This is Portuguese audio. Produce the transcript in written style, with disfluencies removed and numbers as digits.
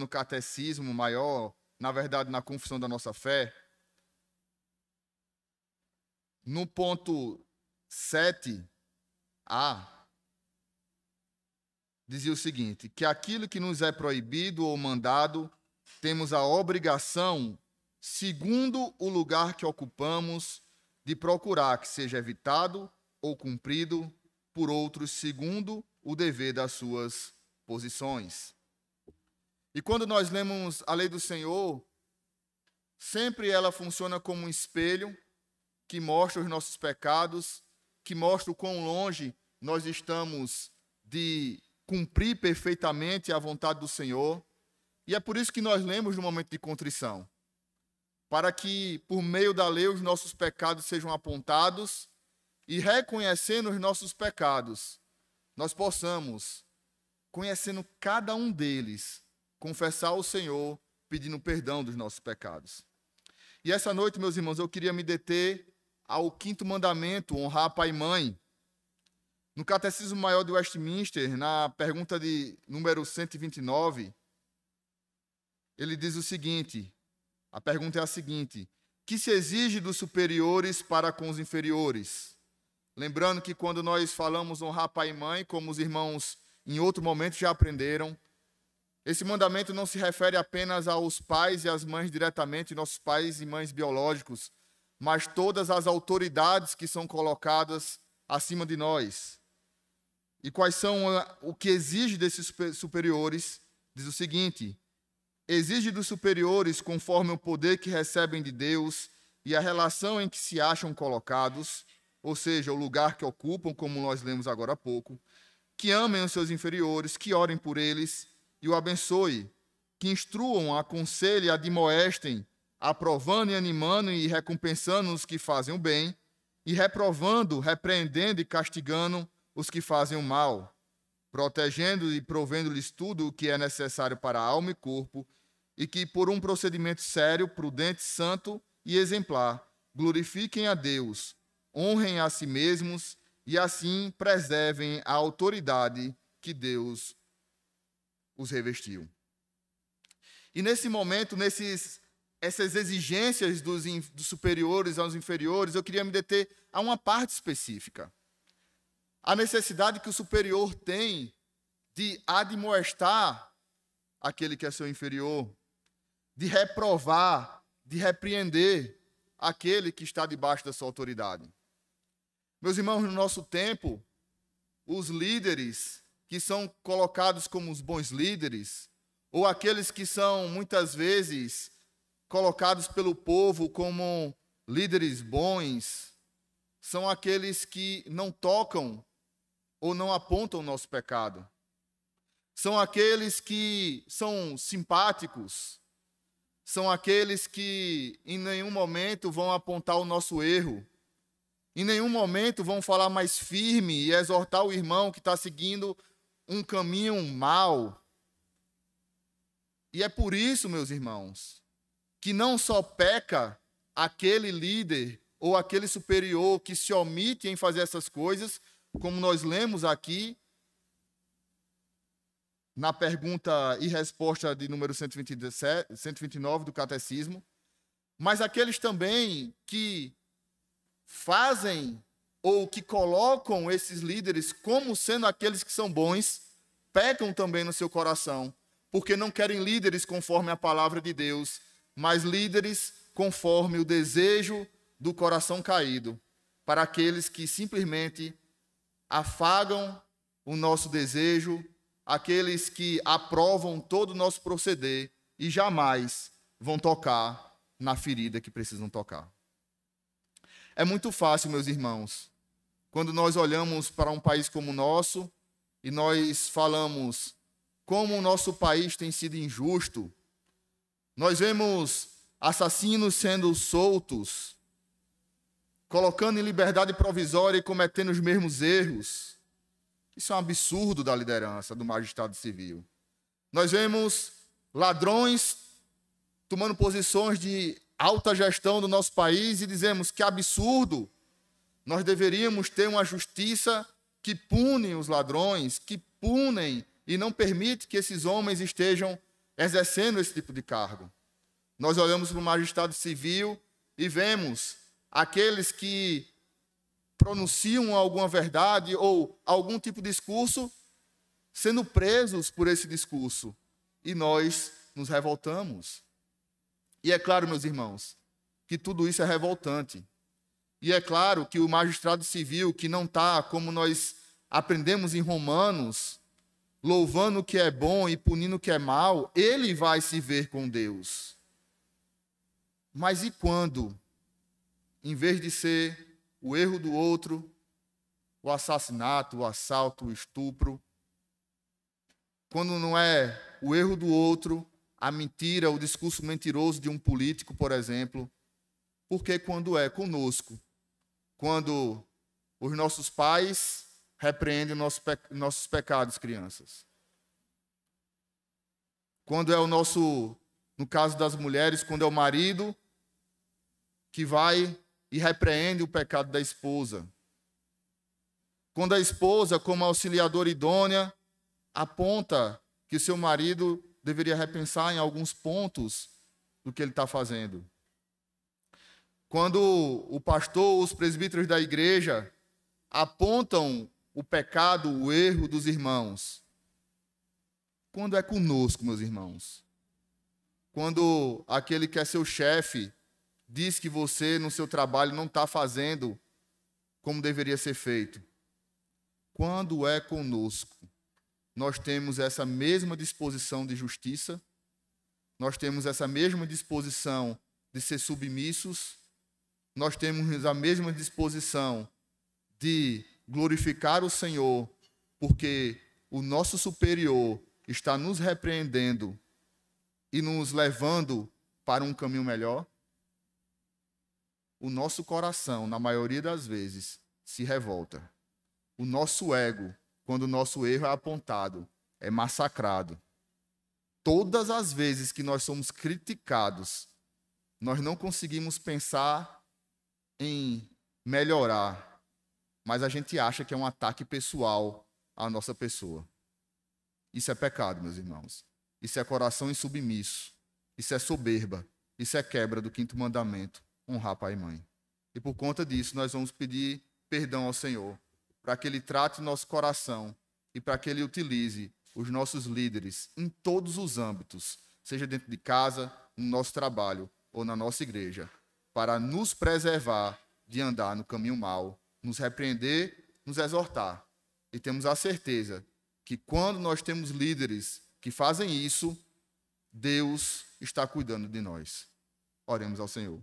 no Catecismo Maior, na verdade, na Confissão da Nossa Fé, no ponto 7a, dizia o seguinte, que aquilo que nos é proibido ou mandado, temos a obrigação, segundo o lugar que ocupamos, de procurar que seja evitado ou cumprido por outros, segundo o dever das suas posições. E quando nós lemos a lei do Senhor, sempre ela funciona como um espelho que mostra os nossos pecados, que mostra o quão longe nós estamos de cumprir perfeitamente a vontade do Senhor. E é por isso que nós lemos no momento de contrição, para que, por meio da lei, os nossos pecados sejam apontados e, reconhecendo os nossos pecados, nós possamos, conhecendo cada um deles, confessar ao Senhor, pedindo perdão dos nossos pecados. E essa noite, meus irmãos, eu queria me deter ao 5º mandamento, honrar pai e mãe. No Catecismo Maior de Westminster, na pergunta de número 129, ele diz o seguinte, a pergunta é a seguinte, que se exige dos superiores para com os inferiores? Lembrando que quando nós falamos honrar pai e mãe, como os irmãos em outro momento já aprenderam, esse mandamento não se refere apenas aos pais e às mães diretamente, nossos pais e mães biológicos, mas todas as autoridades que são colocadas acima de nós. E quais são o que exige desses superiores? Diz o seguinte, exige dos superiores, conforme o poder que recebem de Deus e a relação em que se acham colocados, ou seja, o lugar que ocupam, como nós lemos agora há pouco, que amem os seus inferiores, que orem por eles e o abençoe, que instruam, aconselhem, admoestem, aprovando e animando e recompensando os que fazem o bem, e reprovando, repreendendo e castigando os que fazem o mal, protegendo e provendo-lhes tudo o que é necessário para a alma e corpo, e que, por um procedimento sério, prudente, santo e exemplar, glorifiquem a Deus, honrem a si mesmos e, assim, preservem a autoridade que Deus os revestiu. E nesse momento, essas exigências dos superiores aos inferiores, eu queria me deter a uma parte específica. A necessidade que o superior tem de admoestar aquele que é seu inferior, de reprovar, de repreender aquele que está debaixo da sua autoridade. Meus irmãos, no nosso tempo, os líderes que são colocados como os bons líderes, ou aqueles que são, muitas vezes, colocados pelo povo como líderes bons, são aqueles que não tocam ou não apontam o nosso pecado. São aqueles que são simpáticos, são aqueles que em nenhum momento vão apontar o nosso erro, em nenhum momento vão falar mais firme e exortar o irmão que está seguindo um caminho mau. E é por isso, meus irmãos, que não só peca aquele líder ou aquele superior que se omite em fazer essas coisas, como nós lemos aqui, na pergunta e resposta de número 129 do Catecismo, mas aqueles também que fazem ou que colocam esses líderes como sendo aqueles que são bons, pecam também no seu coração, porque não querem líderes conforme a palavra de Deus, mas líderes conforme o desejo do coração caído, para aqueles que simplesmente afagam o nosso desejo, aqueles que aprovam todo o nosso proceder e jamais vão tocar na ferida que precisam tocar. É muito fácil, meus irmãos, quando nós olhamos para um país como o nosso e nós falamos como o nosso país tem sido injusto. Nós vemos assassinos sendo soltos, colocando em liberdade provisória e cometendo os mesmos erros. Isso é um absurdo da liderança, do magistrado civil. Nós vemos ladrões tomando posições de alta gestão do nosso país e dizemos que absurdo. Nós deveríamos ter uma justiça que pune os ladrões, que punem e não permite que esses homens estejam exercendo esse tipo de cargo. Nós olhamos para o magistrado civil e vemos aqueles que pronunciam alguma verdade ou algum tipo de discurso sendo presos por esse discurso. E nós nos revoltamos. E é claro, meus irmãos, que tudo isso é revoltante. E é claro que o magistrado civil que não está, como nós aprendemos em Romanos, louvando o que é bom e punindo o que é mal, ele vai se ver com Deus. Mas e quando, em vez de ser o erro do outro, o assassinato, o assalto, o estupro, quando não é o erro do outro, a mentira, o discurso mentiroso de um político, por exemplo, porque quando é conosco, quando os nossos pais repreendem nossos pecados, crianças. Quando é no caso das mulheres, quando é o marido que vai e repreende o pecado da esposa. Quando a esposa, como auxiliadora idônea, aponta que o seu marido deveria repensar em alguns pontos do que ele está fazendo. Quando o pastor, os presbíteros da igreja apontam o pecado, o erro dos irmãos. Quando é conosco, meus irmãos. Quando aquele que é seu chefe diz que você, no seu trabalho, não está fazendo como deveria ser feito. Quando é conosco, nós temos essa mesma disposição de justiça, nós temos essa mesma disposição de ser submissos, nós temos a mesma disposição de glorificar o Senhor, porque o nosso superior está nos repreendendo e nos levando para um caminho melhor. O nosso coração, na maioria das vezes, se revolta. O nosso ego, quando o nosso erro é apontado, é massacrado. Todas as vezes que nós somos criticados, nós não conseguimos pensar em melhorar, mas a gente acha que é um ataque pessoal à nossa pessoa. Isso é pecado, meus irmãos. Isso é coração insubmisso. Isso é soberba. Isso é quebra do 5º mandamento, honrar pai e mãe. E por conta disso, nós vamos pedir perdão ao Senhor, para que Ele trate o nosso coração e para que Ele utilize os nossos líderes em todos os âmbitos, seja dentro de casa, no nosso trabalho ou na nossa igreja, para nos preservar de andar no caminho mau, nos repreender, nos exortar. E temos a certeza que quando nós temos líderes que fazem isso, Deus está cuidando de nós. Oremos ao Senhor.